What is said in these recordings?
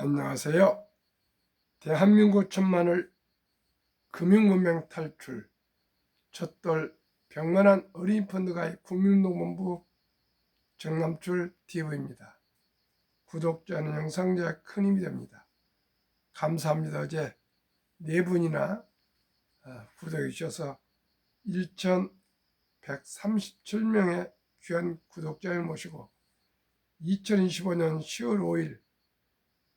안녕하세요. 대한민국 천만을 금융문명 탈출 첫돌 병만한 어린이 펀드가입 국민농본부 정남출 TV입니다. 구독자는 영상 제작 큰 힘이 됩니다. 감사합니다. 어제 4분이나 구독해 주셔서 1,137명의 귀한 구독자를 모시고 2025년 10월 5일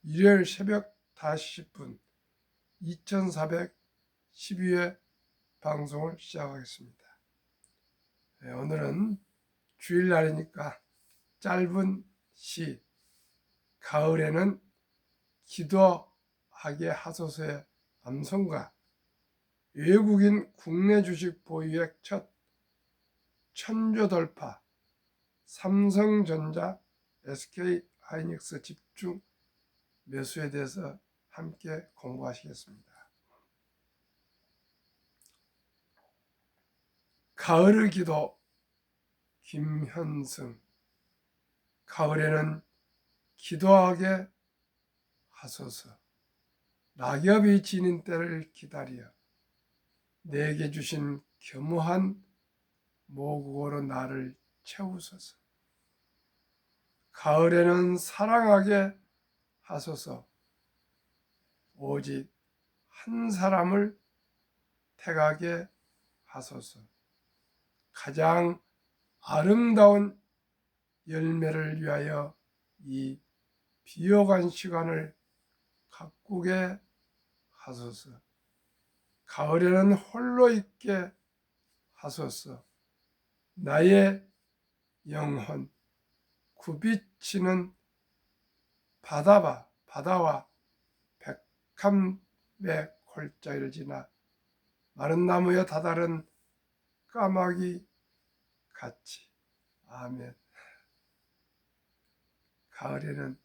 일요일 새벽 5시 10분 2412회 방송을 시작하겠습니다. 오늘은 주일날이니까 짧은 시 가을에는 기도하게 하소서의 암송과 외국인 국내 주식 보유액 첫 천조 돌파 삼성전자 SK하이닉스 집중 매수에 대해서 함께 공부하시겠습니다. 가을의 기도 김현승. 가을에는 기도하게 하소서. 낙엽이 지는 때를 기다려 내게 주신 겸허한 모국어로 나를 채우소서. 가을에는 사랑하게 하소서. 오직 한 사람을 택하게 하소서. 가장 아름다운 열매를 위하여 이 비옥한 시간을 가꾸게 하소서. 가을에는 홀로 있게 하소서. 나의 영혼 굽이치는 바다와 백함의 골짜기를 지나 마른 나무에 다다른 까마귀 같이. 아멘. 가을에는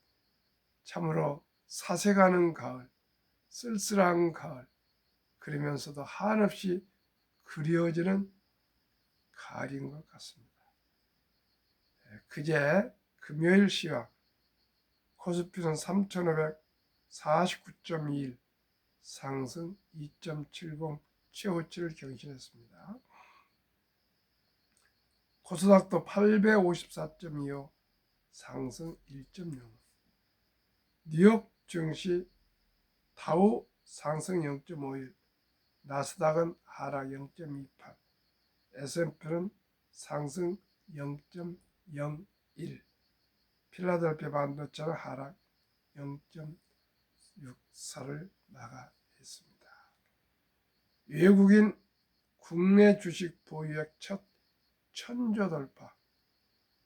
참으로 사색하는 가을, 쓸쓸한 가을, 그러면서도 한없이 그리워지는 가을인 것 같습니다. 그제 금요일 시황 코스피는 3,549.21 상승 2.70 최고치를 경신했습니다. 코스닥도 854.25 상승 1.05 뉴욕 증시 다우 상승 0.51 나스닥은 하락 0.28 S&P는 상승 0.01 필라델피아 반도체는 하락 0.64를 마감했습니다. 외국인 국내 주식 보유액 첫 천조 돌파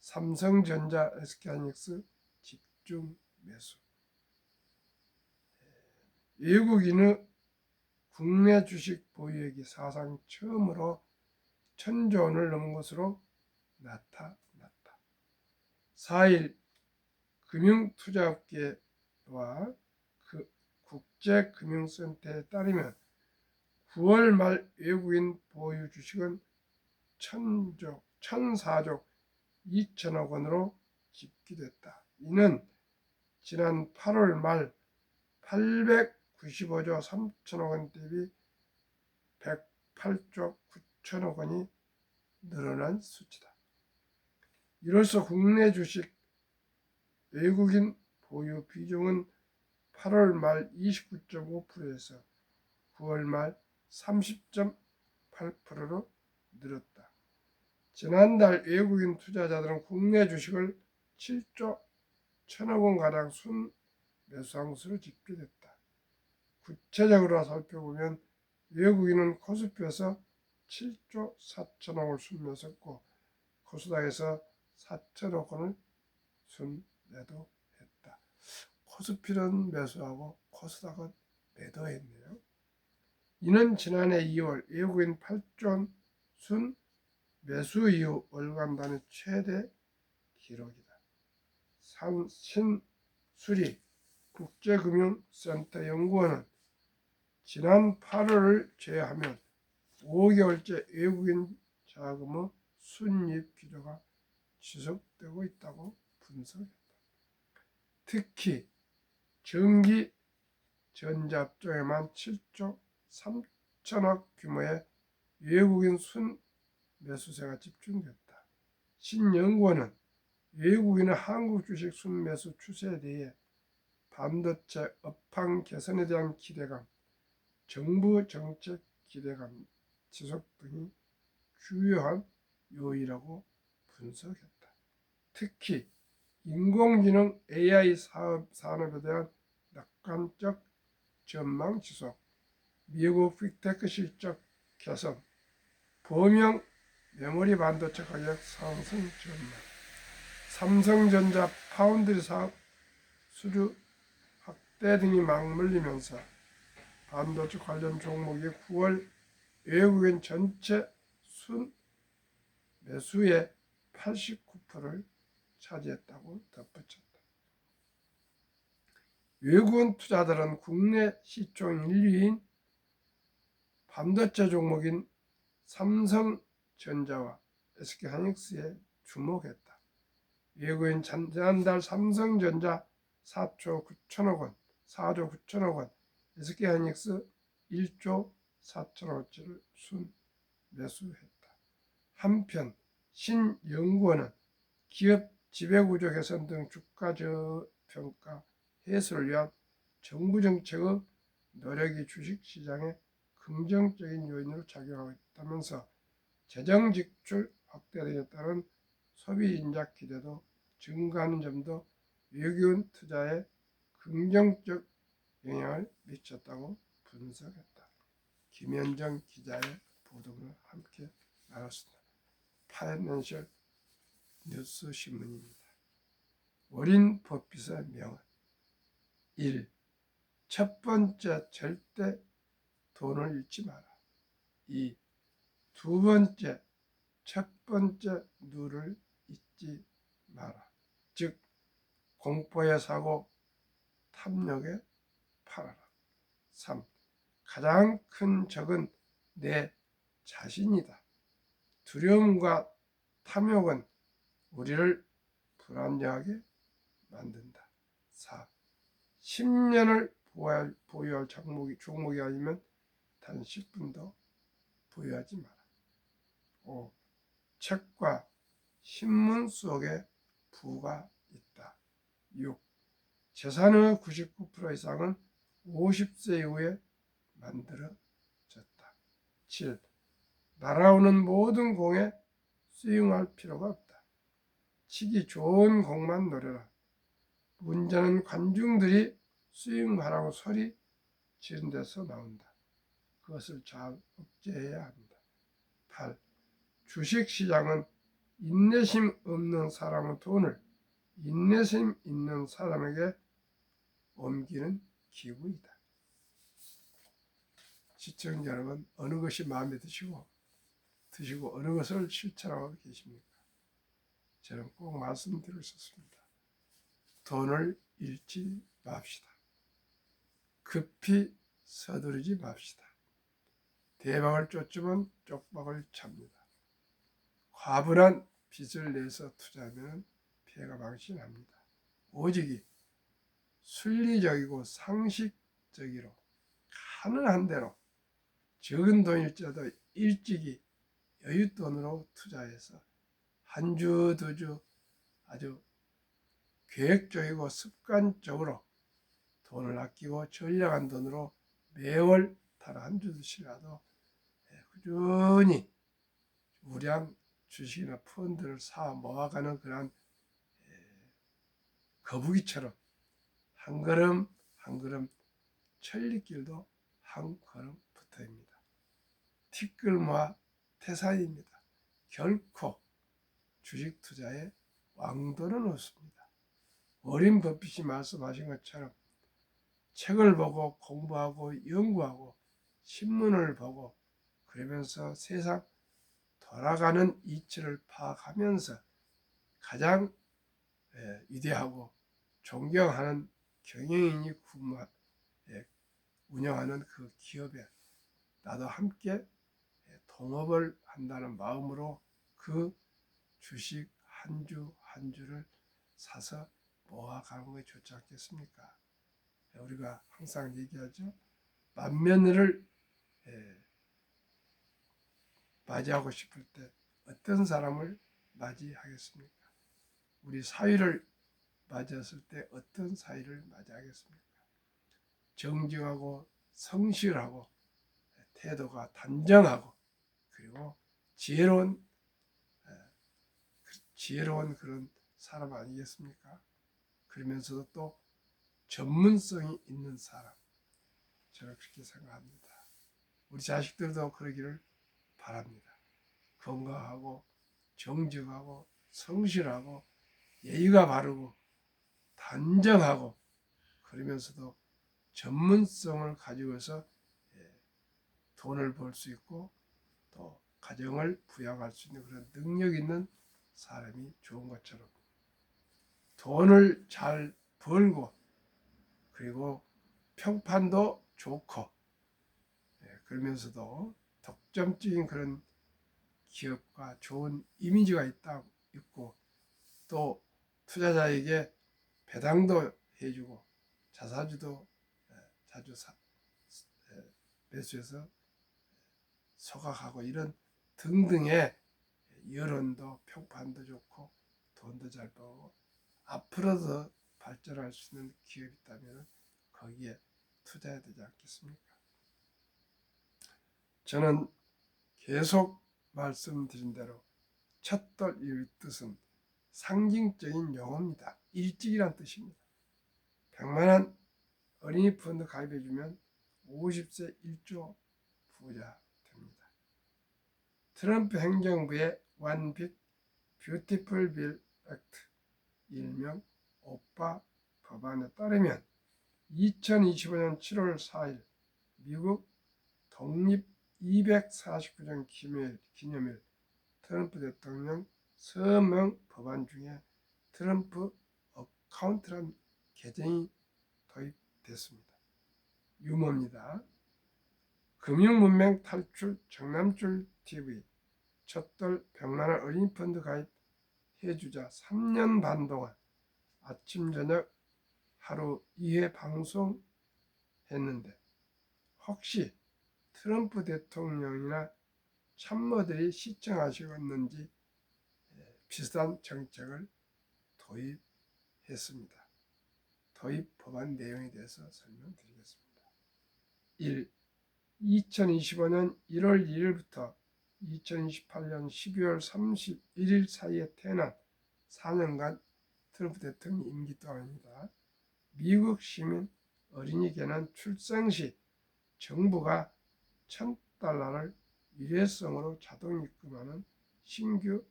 삼성전자 SK하이닉스 집중 매수. 외국인의 국내 주식 보유액이 사상 처음으로 천조 원을 넘은 것으로 나타났다. 4일 금융투자업계와 국제금융센터에 따르면 9월 말 외국인 보유 주식은 1,004조 2천억 원으로 집계됐다. 이는 지난 8월 말 895조 3천억 원 대비 108조 9천억 원이 늘어난 수치다. 이로써 국내 주식 외국인 보유 비중은 8월 말 29.5%에서 9월 말 30.8%로 늘었다. 지난달 외국인 투자자들은 국내 주식을 7조 1천억 원가량 순매수한 것으로 집계됐다. 구체적으로 살펴보면 외국인은 코스피에서 7조 4천억 원을 순매수했고 코스닥에서 4천억 원을 순매도했다. 코스피는 매수하고 코스닥은 매도했네요. 이는 지난해 2월 외국인 8조 원 순매수 이후 월간 단위 최대 기록이다. 신수리 국제금융센터 연구원은 지난 8월을 제외하면 5개월째 외국인 자금의 순이익 기조가 지속되고 있다고 분석했다. 특히 전기 전자업종에만 7조 3천억 규모의 외국인 순 매수세가 집중됐다. 신연구원은 외국인의 한국 주식 순매수 추세에 대해 반도체 업황 개선에 대한 기대감, 정부 정책 기대감 지속 등이 주요한 요인이라고 분석했다. 특히 인공지능 AI 산업에 대한 낙관적 전망 지속, 미국 빅테크 실적 개선, 범용 메모리 반도체 가격 상승 전망, 삼성전자 파운드리 사업 수주 확대 등이 맞물리면서 반도체 관련 종목이 9월 외국인 전체 순 매수의 89%를 차지했다고 덧붙였다. 외국인 투자들은 국내 시총 1위인 반도체 종목인 삼성전자와 SK하이닉스에 주목했다. 외국인 지난달 삼성전자 4조 9천억 원, SK하이닉스 1조 4천억 원치를 순매수했다. 한편 신연구원은 기업 지배구조 개선 등 주가 저평가 해소를 위한 정부 정책의 노력이 주식시장에 긍정적인 요인으로 작용하고 있다면서 재정 지출 확대 등에 따른 소비 인작 기대도 증가하는 점도 외국인 투자에 긍정적 영향을 미쳤다고 분석했다. 김현정 기자의 보도를 함께 나눴습니다. 파이낸셜 뉴스 신문입니다. 워린 버핏의 명언 1. 첫 번째, 절대 돈을 잃지 마라. 2. 두 번째, 첫 번째 누를 잊지 마라. 즉 공포의 사고, 탐욕에 팔아라. 3. 가장 큰 적은 내 자신이다. 두려움과 탐욕은 우리를 불안정하게 만든다. 4. 10년을 보유할 종목이 아니면 단 10분도 보유하지 마라. 5. 책과 신문 속에 부가 있다. 6. 재산의 99% 이상은 50세 이후에 만들어졌다. 7. 날아오는 모든 공에 스윙할 필요가 없다. 치기 좋은 공만 노려라. 문제는 관중들이 스윙하라고 소리 지른 데서 나온다. 그것을 잘 억제해야 한다. 8. 주식시장은 인내심 없는 사람의 돈을 인내심 있는 사람에게 옮기는 기구이다. 시청자 여러분, 어느 것이 마음에 드시고 어느 것을 실천하고 계십니까? 저는 꼭 말씀드리고 싶습니다. 돈을 잃지 맙시다. 급히 서두르지 맙시다. 대박을 쫓으면 쪽박을 찹니다. 과분한 빚을 내서 투자하면 피해가 망신합니다. 오직 순리적이고 상식적으로 가능한 대로 적은 돈일지라도 일찍이 여윳돈으로 투자해서 한 주, 두 주 아주 계획적이고 습관적으로 돈을 아끼고 전략한 돈으로 매월 단 한 주씩이라도 꾸준히 우량 주식이나 펀드를 사 모아가는 그런 거북이처럼 한 걸음 한 걸음 천리길도 한 걸음 붙어입니다. 티끌모아 태산입니다. 결코 주식 투자에 왕도는 없습니다. 워린 버핏이 말씀하신 것처럼 책을 보고 공부하고 연구하고 신문을 보고 그러면서 세상 돌아가는 이치를 파악하면서 가장 위대하고 존경하는 경영인이 운영하는 그 기업에 나도 함께 동업을 한다는 마음으로 그 주식 한 주 한 주를 사서 모아가는 것이 좋지 않겠습니까? 우리가 항상 얘기하죠. 만면을 맞이하고 싶을 때 어떤 사람을 맞이하겠습니까? 우리 사위를 맞이했을 때 어떤 사위를 맞이하겠습니까? 정직하고 성실하고 태도가 단정하고 그리고 지혜로운 그런 사람 아니겠습니까? 그러면서도 또 전문성이 있는 사람. 저는 그렇게 생각합니다. 우리 자식들도 그러기를 바랍니다. 건강하고 정직하고 성실하고 예의가 바르고 단정하고 그러면서도 전문성을 가지고서 돈을 벌 수 있고 또 가정을 부양할 수 있는 그런 능력 있는 사람이 좋은 것처럼 돈을 잘 벌고 그리고 평판도 좋고 그러면서도 독점적인 그런 기업과 좋은 이미지가 있고 또 투자자에게 배당도 해주고 자사주도 자주 매수해서 소각하고 이런 등등의 여론도 평판도 좋고 돈도 잘 벌고 앞으로도 발전할 수 있는 기업이 있다면 거기에 투자해야 되지 않겠습니까? 저는 계속 말씀드린 대로 첫돌 뜻은 상징적인 용어입니다. 일찍이란 뜻입니다. 100만원 어린이 펀드 가입해주면 50세 1조 부자 됩니다. 트럼프 행정부의 One Big Beautiful Bill Act 일명 오빠 법안에 따르면 2025년 7월 4일 미국 독립 249년 기념일 트럼프 대통령 서명 법안 중에 트럼프 어카운트란 계정이 도입됐습니다. 유머입니다. 금융문맹 탈출 정남줄 TV 첫돌 100만원 어린이 펀드 가입해주자 3년 반 동안 아침 저녁 하루 2회 방송했는데 혹시 트럼프 대통령이나 참모들이 시청하셨는지 비슷한 정책을 도입했습니다. 도입 법안 내용에 대해서 설명드리겠습니다. 1. 2025년 1월 1일부터 2028년 12월 31일 사이에 태어난 4년간 트럼프 대통령 임기 동안입니다. 미국 시민 어린이계는 출생 시 정부가 $1,000를 일회성으로 자동 입금하는 신규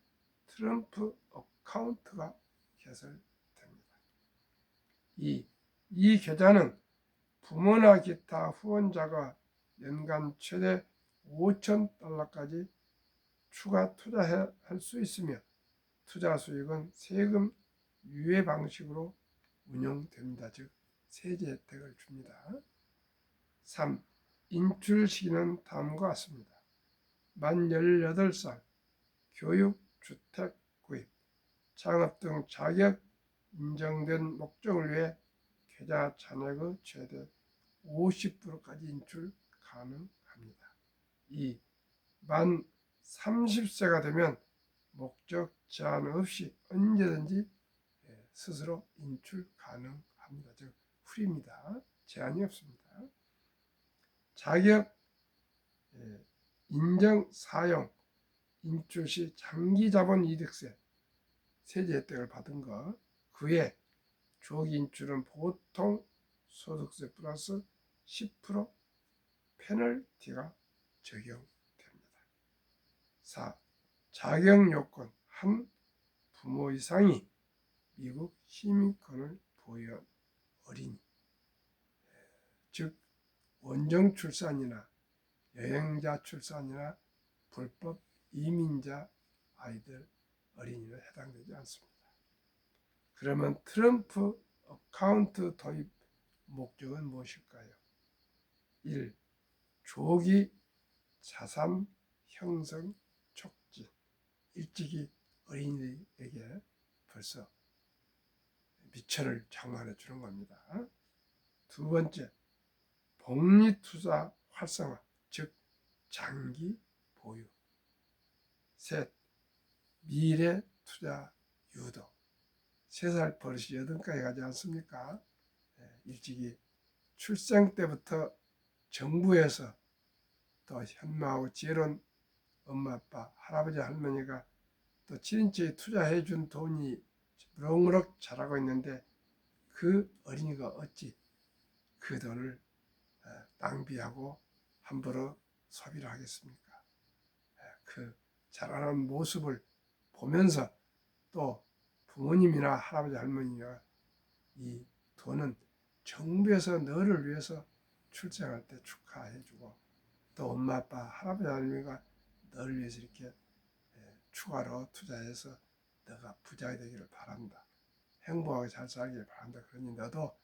트럼프 어카운트가 개설됩니다. 2. 이 계좌는 부모나 기타 후원자가 연간 최대 $5,000까지 추가 투자할 수 있으며 투자 수익은 세금 유예 방식으로 운용됩니다. 즉 세제 혜택을 줍니다. 3. 인출 시기는 다음과 같습니다. 만 18살 교육, 주택 구입, 창업 등 자격 인정된 목적을 위해 계좌 잔액의 최대 50%까지 인출 가능합니다. 2. 만 30세가 되면 목적 제한 없이 언제든지 스스로 인출 가능합니다. 즉 프리입니다. 제한이 없습니다. 자격 인정 사용 인출 시 장기자본 이득세 세제 혜택을 받은 것 그에 조기 인출은 보통 소득세 플러스 10% 페널티가 적용됩니다. 4. 자격 요건 한 부모 이상이 미국 시민권을 보유한 어린이 즉 원정 출산이나 여행자 출산이나 불법 이민자 아이들 어린이는 해당되지 않습니다. 그러면 트럼프 어카운트 도입 목적은 무엇일까요? 1. 조기 자산 형성 촉진 일찍이 어린이에게 벌써 미천을 장만해 주는 겁니다. 두 번째, 복리투자 활성화, 즉 장기 보유. 셋, 미래 투자 유도. 3살 버릇이 8가지 가지 않습니까? 일찍이 출생 때부터 정부에서 또 현명하고 지혜로운 엄마, 아빠, 할아버지, 할머니가 또 7인치에 투자해 준 돈이 무럭무럭 자라고 있는데 그 어린이가 어찌 그 돈을 낭비하고 함부로 소비를 하겠습니까? 그 자라는 모습을 보면서 또 부모님이나 할아버지, 할머니가 이 돈은 정부에서 너를 위해서 출생할 때 축하해주고 또 엄마, 아빠, 할아버지, 할머니가 너를 위해서 이렇게 추가로 투자해서 너가 부자가 되기를 바란다. 행복하게 잘 살기를 바란다. 그러니 너도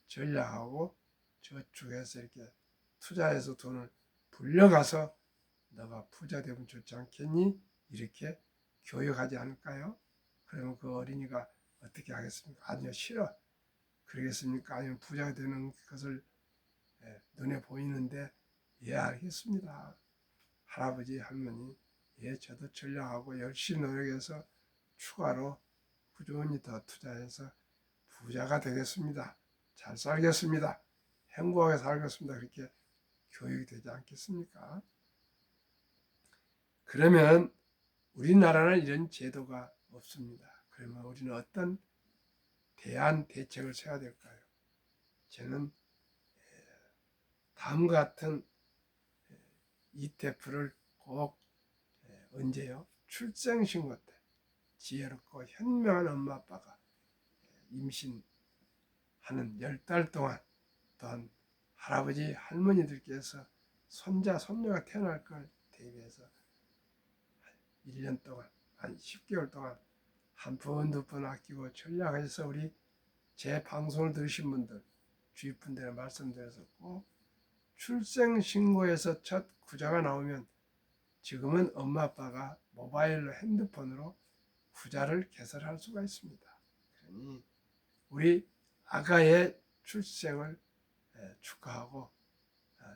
전략하고 저축해서 이렇게 투자해서 돈을 불려가서 너가 부자 되면 좋지 않겠니? 이렇게 교육하지 않을까요? 그러면 그 어린이가 어떻게 하겠습니까? 아니요, 싫어. 그러겠습니까? 아니면 부자가 되는 것을 눈에 보이는데 예, 알겠습니다. 할아버지, 할머니, 예, 저도 전략하고 열심히 노력해서 추가로 꾸준히 더 투자해서 부자가 되겠습니다. 잘 살겠습니다. 행복하게 살겠습니다. 그렇게 교육이 되지 않겠습니까? 그러면 우리나라는 이런 제도가 없습니다. 그러면 우리는 어떤 대책을 세워야 될까요? 저는 다음과 같은 ETF를 꼭 언제요? 출생신고 때 지혜롭고 현명한 엄마 아빠가 임신하는 10달 동안 또한 할아버지 할머니들께서 손자 손녀가 태어날 걸 대비해서 1년 동안 한 10개월 동안 한 푼 두 푼 아끼고 전략해서 우리 제 방송을 들으신 분들 주위 분들에 말씀드려서 꼭 출생신고에서 첫 구자가 나오면 지금은 엄마 아빠가 모바일로 핸드폰으로 구자를 개설할 수가 있습니다. 그러니 우리 아가의 출생을 축하하고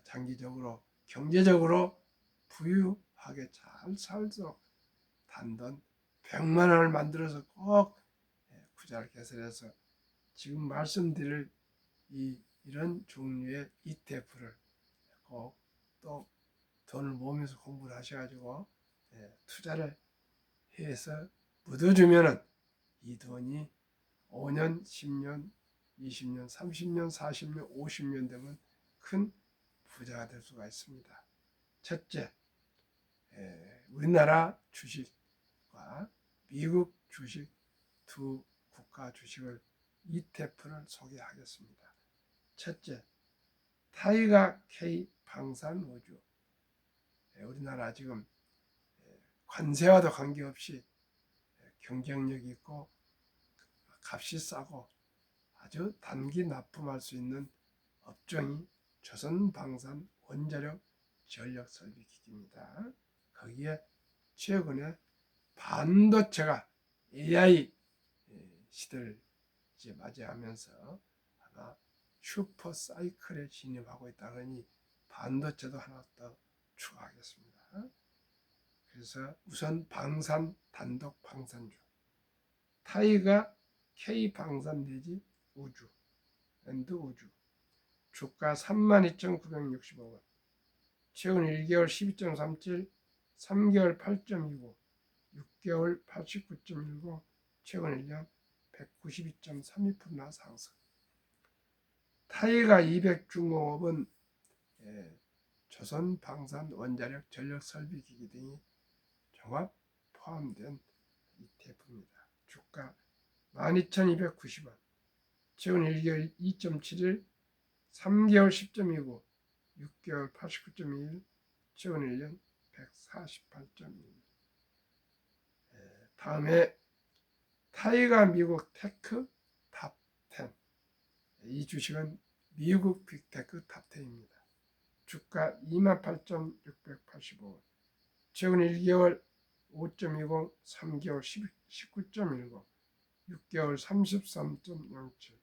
장기적으로 경제적으로 부유하게 잘 살도록 단돈 100만 원을 만들어서 꼭 구자를 개설해서 지금 말씀드릴 이런 종류의 ETF를 꼭 또 돈을 모으면서 공부를 하셔가지고 투자를 해서 묻어주면은 이 돈이 5년, 10년, 20년, 30년, 40년, 50년 되면 큰 부자가 될 수가 있습니다. 첫째, 우리나라 주식과 미국 주식 두 국가 주식을 ETF를 소개하겠습니다. 첫째, 타이가 K 방산우주. 우리나라 지금 관세와도 관계없이 경쟁력이 있고 값이 싸고 아주 단기 납품할 수 있는 업종이 조선방산 원자력 전력설비기기입니다. 거기에 최근에 반도체가 AI 시대를 이제 맞이하면서 아마 슈퍼 사이클에 진입하고 있다 그러니 반도체도 하나 더 추가하겠습니다. 그래서 우선 방산 단독 방산주 타이가 K 방산 내지 우주 앤드 우주 주가 32,965원 최근 1개월 12.37 3개월 8.29 6개월 89.19 최근 1년 192.32%나 상승. 타이가 200 중공업은 조선 방산 원자력 전력 설비 기기 등이 종합 포함된 ETF입니다. 주가 12,290원 최근 1개월 2.71 3개월 10.29 6개월 89.21 최근 1년 148.1 다음에 타이가 미국 테크 탑10 이 주식은 미국 빅테크 탑10입니다. 주가 28,685원 최근 1개월 5.20 3개월 19.10 6개월 33.07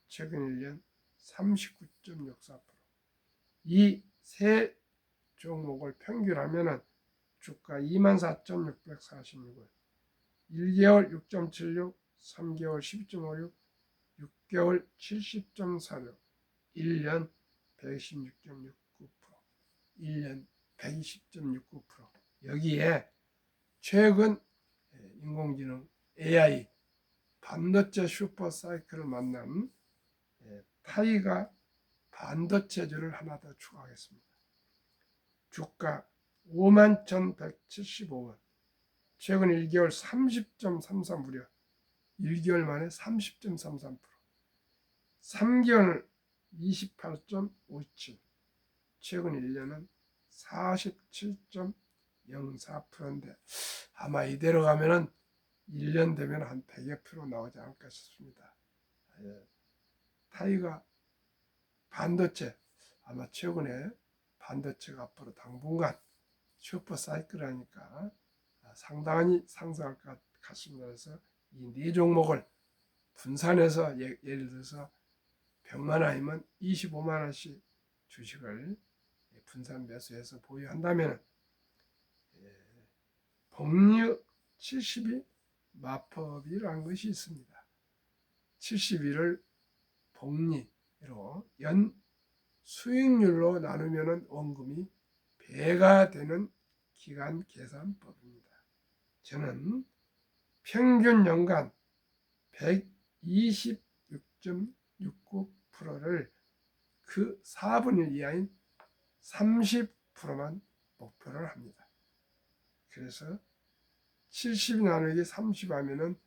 최근 1년 39.64%. 이 세 종목을 평균하면은 주가 24,646원, 1개월 6.76, 3개월 12.56, 6개월 70.46, 1년 116.69%, 1년 120.69%. 여기에 최근 인공지능 AI 반도체 슈퍼 사이클을 만난 타이가 반도체주를 하나 더 추가하겠습니다. 주가 51,175원, 최근 1개월 30.33, 무려 1개월 만에 30.33%, 3개월 28.57, 최근 1년은 47.04%인데 아마 이대로 가면은 1년 되면 한 100여 프로 나오지 않을까 싶습니다. 타이가 반도체, 아마 최근에 반도체가 앞으로 당분간 슈퍼 사이클하니까 상당히 상승할 것 같습니다. 그래서 이 네 종목을 분산해서 예를 들어서 100만 원이면 25만 원씩 주식을 분산 매수해서 보유한다면 복리 70일 마법이라는 것이 있습니다. 70일을 복리로 연 수익률로 나누면 원금이 배가 되는 기간 계산법입니다. 저는 평균 연간 126.69%를 그 4분의 1 이하인 30%만 목표를 합니다. 그래서 70 나누기 30 하면은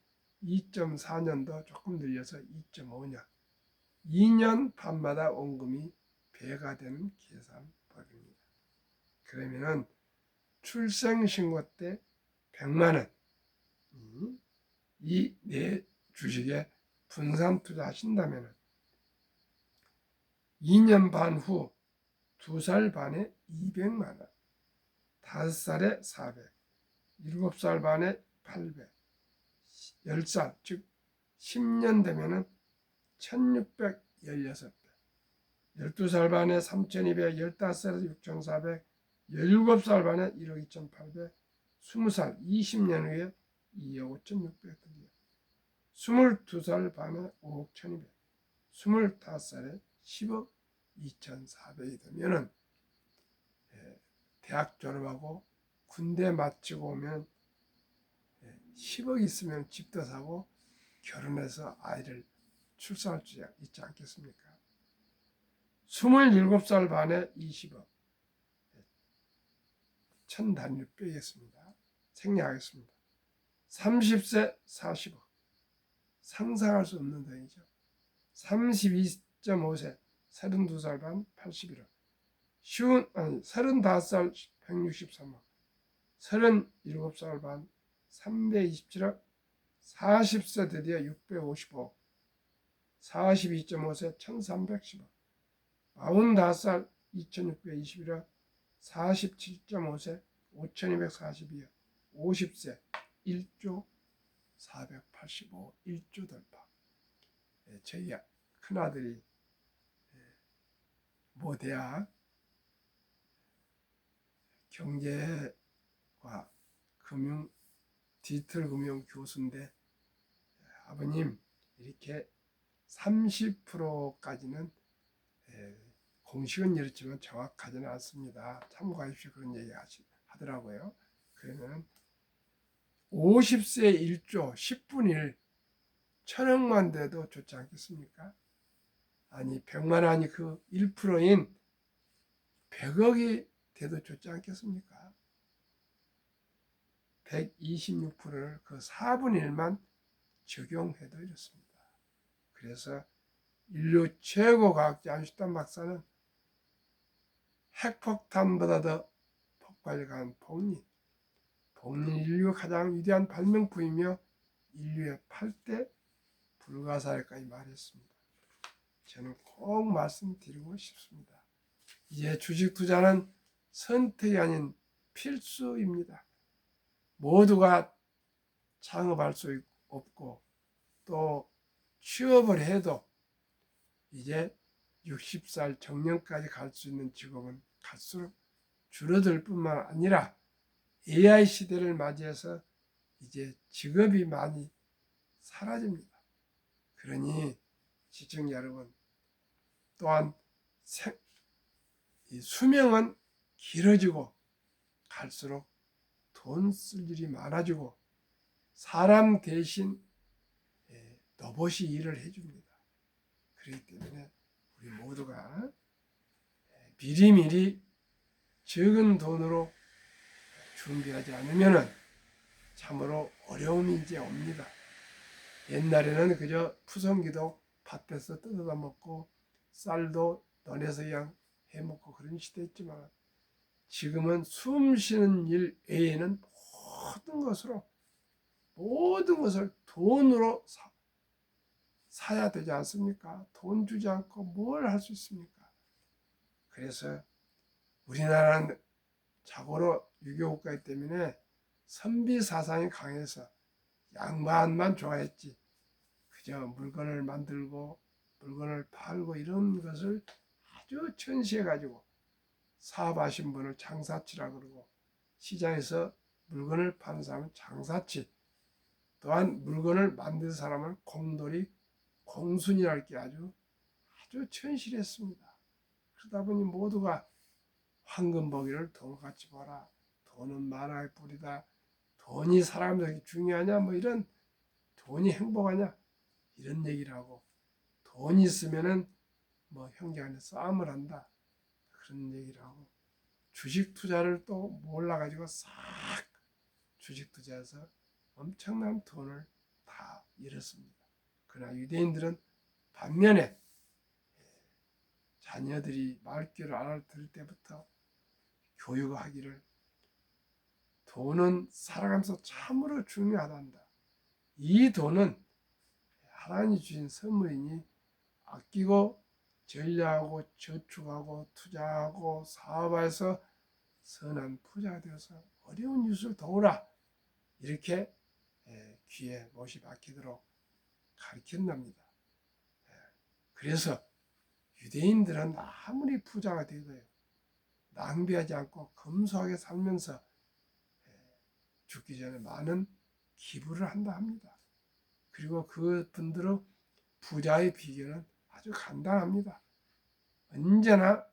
2.4년도 조금 늘려서 2.5년, 2년 반마다 원금이 배가 되는 계산법입니다. 그러면은 출생신고 때 100만 원, 이 네 주식에 분산 투자하신다면 2년 반 후 2살 반에 200만 원, 5살에 400, 7살 반에 800, 10살, 즉 10년 되면은 1616배, 12살 반에 3200, 15살에 6400, 17살 반에 1억 2800, 20살, 20년 후에 2억 5600 드디어, 22살 반에 5억 1200, 25살에 10억 2400이 되면은 대학 졸업하고 군대 마치고 오면 10억 있으면 집도 사고 결혼해서 아이를 출산할 수 있지 않겠습니까? 27살 반에 20억, 1000단위로 빼겠습니다. 생략하겠습니다. 30세 40억, 상상할 수 없는 돈이죠. 32.5세 32살 반 81억, 35살 163억, 37살 반 327억, 40세 드디어 655억, 42.5세 1310억, 45살 2621억, 47.5세 5242억, 50세 1조 485억, 1조 돌파. 저희 큰아들이 모대학 경제과 금융 디지털 금융 교수인데 아버님 이렇게 30%까지는 공식은 이렇지만 정확하지는 않습니다. 참고하십시오. 그런 얘기 하더라고요. 그러면 50세 1조 10분의 1 천억만 돼도 좋지 않겠습니까? 아니 100만 원이 그 1%인 100억이 돼도 좋지 않겠습니까? 126%를 그 4분의 1만 적용해도 이렇습니다. 그래서 인류 최고 과학자 아인슈타인 박사는 핵폭탄보다 더 폭발이 강한 복리, 인류의 가장 위대한 발명품이며 인류의 8대 불가사의까지 말했습니다. 저는 꼭 말씀드리고 싶습니다. 이제 주식 투자는 선택이 아닌 필수입니다. 모두가 창업할 수 없고 또 취업을 해도 이제 60살 정년까지 갈 수 있는 직업은 갈수록 줄어들 뿐만 아니라 AI 시대를 맞이해서 이제 직업이 많이 사라집니다. 그러니 시청자 여러분, 또한 이 수명은 길어지고 갈수록 돈 쓸 일이 많아지고 사람 대신 로봇이 일을 해줍니다. 그렇기 때문에 우리 모두가 미리미리 적은 돈으로 준비하지 않으면 참으로 어려움이 이제 옵니다. 옛날에는 그저 푸성기도 밭에서 뜯어다 먹고 쌀도 논에서 그냥 해먹고 그런 시대였지만 지금은 숨 쉬는 일 외에는 모든 것을 돈으로 사야 되지 않습니까? 돈 주지 않고 뭘 할 수 있습니까? 그래서 우리나라는 자고로 유교국가이기 때문에 선비 사상이 강해서 양반만 좋아했지. 그저 물건을 만들고 물건을 팔고 이런 것을 아주 천시해가지고 사업하신 분을 장사치라 그러고 시장에서 물건을 파는 사람은 장사치, 또한 물건을 만든 사람은 공돌이, 공순이랄 게 아주 천실했습니다. 그러다 보니 모두가 황금보기를 돈같이 봐라. 돈은 만화의 뿌리다. 돈이 사람들에게 중요하냐? 뭐 이런 돈이 행복하냐? 이런 얘기를 하고 돈 있으면은 뭐 형제간에 싸움을 한다. 그런 얘기를 하고 주식 투자를 또 몰라가지고 싹 주식 투자해서 엄청난 돈을 다 잃었습니다. 그러나 유대인들은 반면에 자녀들이 말귀를 알아들을 때부터 교육하기를 돈은 살아가면서 참으로 중요하단다. 이 돈은 하나님이 주신 선물이니 아끼고 전략하고 저축하고 투자하고 사업해서 선한 부자가 되어서 어려운 이웃을 도우라. 이렇게 귀에 못이 박히도록 가르친답니다. 그래서 유대인들은 아무리 부자가 되어도 낭비하지 않고 검소하게 살면서 죽기 전에 많은 기부를 한다 합니다. 그리고 그 분들의 부자의 비결은 아주 간단합니다. 언제나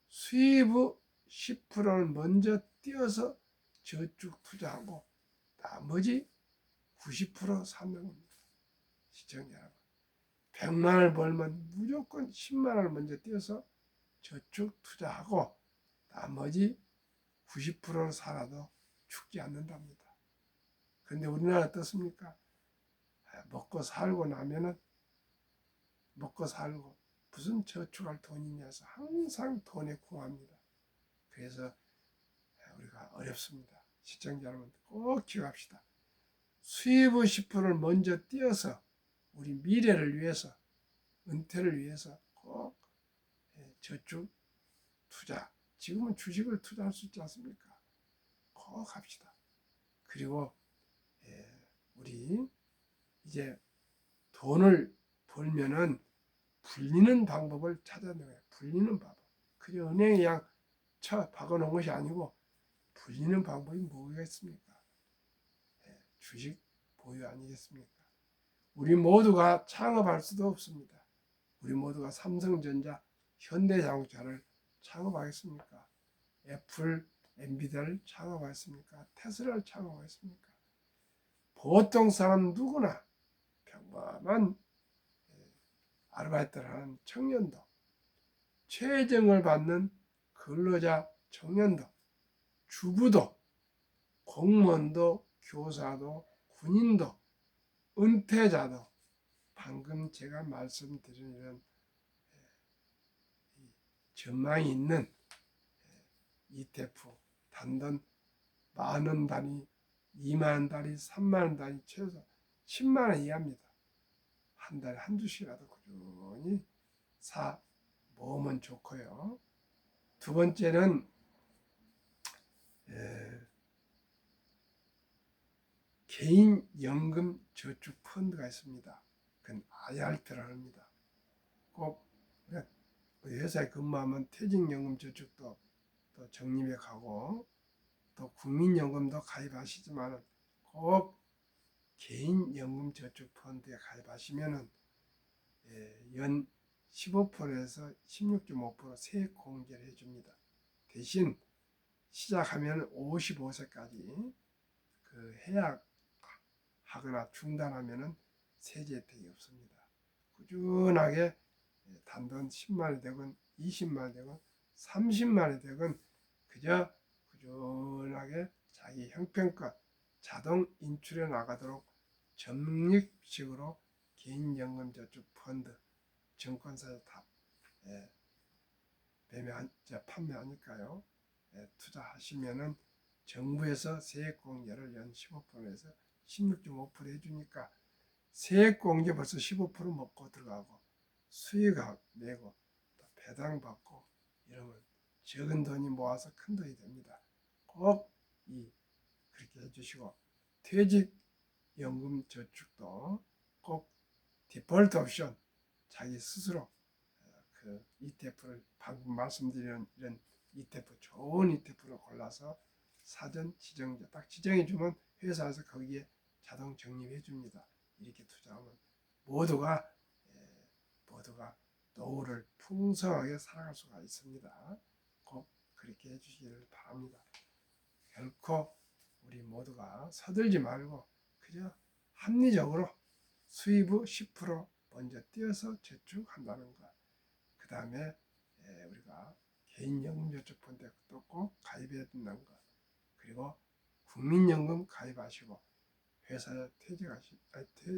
수입의 10%는 먼저 띄어서 저축 투자하고 나머지 90% 사는 겁니다. 시청자 여러분, 100만 원을 벌면 무조건 10만 원을 먼저 띄어서 저축 투자하고 나머지 90%를 살아도 죽지 않는답니다. 그런데 우리나라 어떻습니까? 먹고 살고 나면은 먹고 살고 무슨 저축할 돈이 있냐서 항상 돈에 궁합니다. 그래서 우리가 어렵습니다. 시청자 여러분 꼭 기억합시다. 수입의 10%를 먼저 띄어서 우리 미래를 위해서, 은퇴를 위해서 꼭 저축, 투자, 지금은 주식을 투자할 수 있지 않습니까? 꼭 합시다. 그리고 우리 이제 돈을 벌면은 불리는 방법을 찾아야 돼요. 불리는 방법. 그저 은행에 그냥 박아놓은 것이 아니고 불리는 방법이 뭐가 있습니까? 주식 보유 아니겠습니까? 우리 모두가 창업할 수도 없습니다. 우리 모두가 삼성전자, 현대자동차를 창업하겠습니까? 애플, 엔비디아를 창업하겠습니까? 테슬라를 창업하겠습니까? 보통 사람 누구나 평범한 아르바이트를 하는 청년도, 최저임금을 받는 근로자 청년도, 주부도, 공무원도, 교사도, 군인도, 은퇴자도 방금 제가 말씀드린 이런 전망이 있는 ETF, 단돈 10,000원 단위, 20,000원 단위, 30,000원 단위, 최소 10만 원 이하입니다. 한 달에 한두 시라도 꾸준히 모으면 좋고요. 두 번째는 개인 연금 저축 펀드가 있습니다. 그건 IRP라고 합니다. 꼭 우리 회사에 근무하면 퇴직연금 저축도 또 적립해 가고 또 국민연금도 가입하시지만 꼭 개인연금 저축 펀드에 가입하시면은 연 15%에서 16.5% 세액 공제를 해줍니다. 대신 시작하면 55세까지 그 해약하거나 중단하면은 세제 혜택이 없습니다. 꾸준하게 단돈 10만이 되건 20만이 되건 30만이 되건 그저 꾸준하게 자기 형편껏 자동 인출해 나가도록 적립식으로 개인연금저축 펀드 증권사에 다 판매하니까요. 투자하시면은 정부에서 세액공제를 연 15%에서 16.5% 해주니까 세액공제 벌써 15% 먹고 들어가고 수익 내고 또 배당 받고 이러면 적은 돈이 모아서 큰 돈이 됩니다. 꼭 그렇게 해주시고 퇴직연금 저축도 꼭 디폴트 옵션 자기 스스로 그 ETF를 방금 말씀드린 이런 ETF 좋은 ETF로 골라서 사전 지정자 딱 지정해 주면 회사에서 거기에 자동 적립해 줍니다. 이렇게 투자하면 모두가 노후를 풍성하게 살아갈 수가 있습니다. 꼭 그렇게 해주시기를 바랍니다. 결코 우리 모두가 서들지 말고 그저 합리적으로 수입 후 10% 먼저 띄어서 저축한다는 것. 그 다음에 우리가 개인연금저축펀드도 꼭 가입해야 된다는 것. 그리고 국민연금 가입하시고 회사에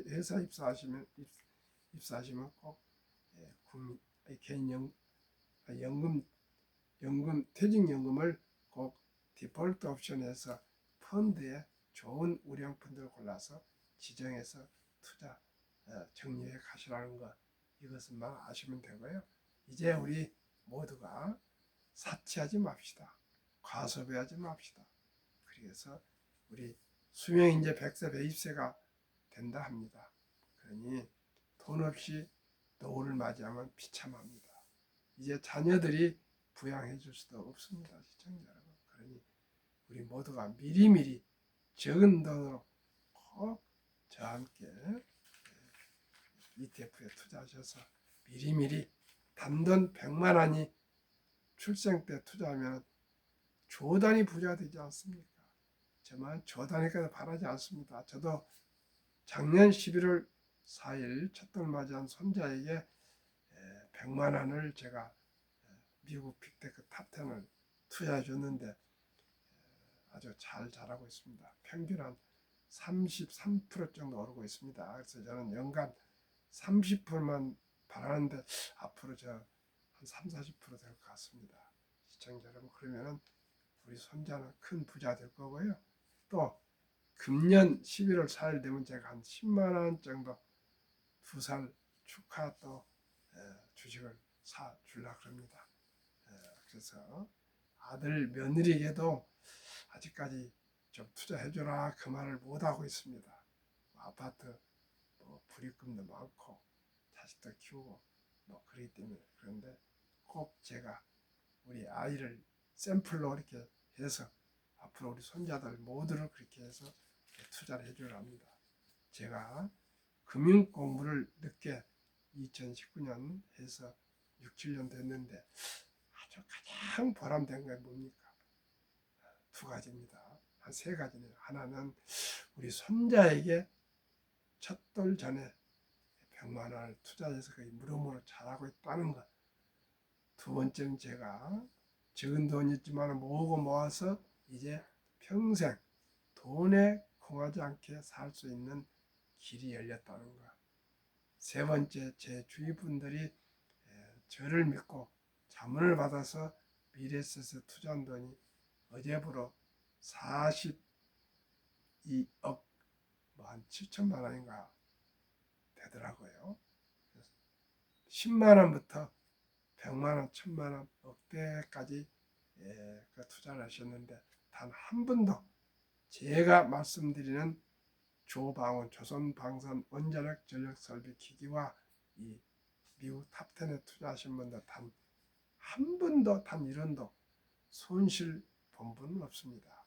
회사 입사하시면 꼭 개인연금 퇴직연금을 꼭 디폴트 옵션에서 펀드에 좋은 우량 펀드를 골라서 지정해서 투자 정리해 가시라는 것, 이것만 아시면 되고요. 이제 우리 모두가 사치하지 맙시다. 과소비하지 맙시다. 그래서 우리 수명이 이제 100세, 120세가 된다 합니다. 그러니 돈 없이 노후를 맞이하면 비참합니다. 이제 자녀들이 부양해 줄 수도 없습니다. 시청자 여러분. 그러니 우리 모두가 미리미리 적은 돈으로 꼭 저와 함께 ETF에 투자하셔서 미리미리 단돈 100만 원이 출생 때 투자하면 조단위 부자가 되지 않습니까? 저만 조단위까지 바라지 않습니다. 저도 작년 11월 4일 첫돌 맞이한 손자에게 100만 원을 제가 미국 빅테크 탑10을 투자해 줬는데 아주 잘 자라고 있습니다. 평균 한 33% 정도 오르고 있습니다. 그래서 저는 연간 30%만 바라는데 앞으로 저 한 3, 40% 될 것 같습니다. 시청자 여러분, 그러면은 우리 손자는 큰 부자 될 거고요. 또 금년 11월 4일 되면 제가 한 10만 원 정도 2살 축하 또 주식을 사 주려고 합니다. 그래서 아들 며느리에게도 아직까지 좀 투자해줘라 그 말을 못하고 있습니다. 아파트 불입금도 많고 자식도 키우고 그러기 때문에. 그런데 꼭 제가 우리 아이를 샘플로 이렇게 해서 앞으로 우리 손자들 모두를 그렇게 해서 투자를 해주려 합니다. 제가 금융 공부를 늦게 2019년 해서 6, 7년 됐는데 아주 가장 보람된 게 뭡니까? 두 가지입니다. 한 세 가지네요. 하나는 우리 손자에게 첫돌 전에 100만 원을 투자해서 거의 무덤으로 자라고 있다는 것. 두 번째는 제가 적은 돈이 있지만 모으고 모아서 이제 평생 돈에 궁하지 않게 살 수 있는 길이 열렸다는 것. 세 번째, 제 주위 분들이 저를 믿고 자문을 받아서 미래에셋에 투자한 돈이 어제부로 42억 한 7천만 원인가 되더라고요. 10만 원부터 100만 원, 1000만 원, 억대까지 그 투자를 하셨는데 단 한 번도 제가 말씀드리는 조방원 조선방산 원자력 전력 설비 기기와 이 미국 탑10에 투자하신 분들 단 한 번도 단 1원도 손실 본 분은 없습니다.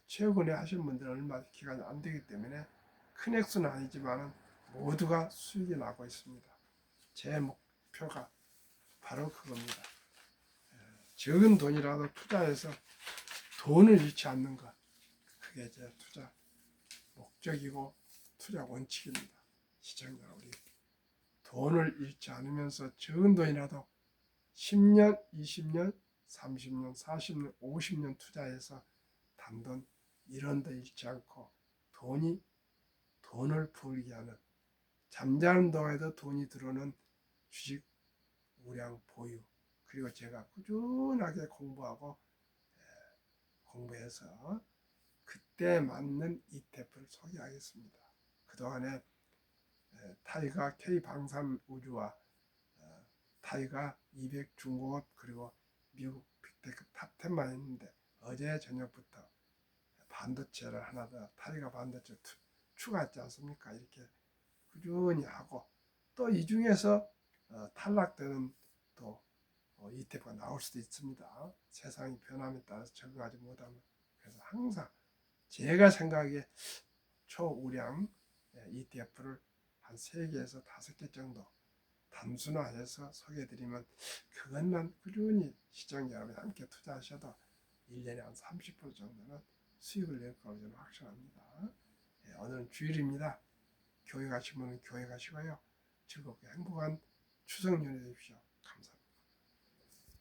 최근에 하신 분들은 얼마 기간이 안 되기 때문에 큰 액수는 아니지만 모두가 수익이 나고 있습니다. 제 목표가 바로 그겁니다. 적은 돈이라도 투자해서 돈을 잃지 않는 것, 그게 제 투자 목적이고 투자 원칙입니다. 시청자 우리 돈을 잃지 않으면서 적은 돈이라도 10년, 20년, 30년, 40년, 50년 투자해서 단돈 1원도 잃지 않고 돈을 벌게 하는, 잠자는 동안에도 돈이 들어오는 주식 우량 보유, 그리고 제가 꾸준하게 공부해서 그때 맞는 ETF를 소개하겠습니다. 그동안에 타이가 K방산우주와 타이가 200 중공업 그리고 미국 빅테크 탑10만 했는데 어제 저녁부터 반도체를 하나 더 타이가 반도체 추가했지 않습니까? 이렇게 꾸준히 하고 또 이 중에서 탈락되는 또 ETF가 나올 수도 있습니다. 세상이 변함에 따라서 적응하지 못하면. 그래서 항상 제가 생각에 초우량 ETF를 한 3개에서 5개 정도 단순화해서 소개해드리면 그것만 꾸준히 시청자 여러분이 함께 투자하셔도 1년에 한 30% 정도는 수익을 낼 거라고 저는 확신합니다. 오늘은 주일입니다. 교회 가신 분은 교회 가시고요. 즐겁게 행복한 추석 연휴 되십시오. 감사합니다.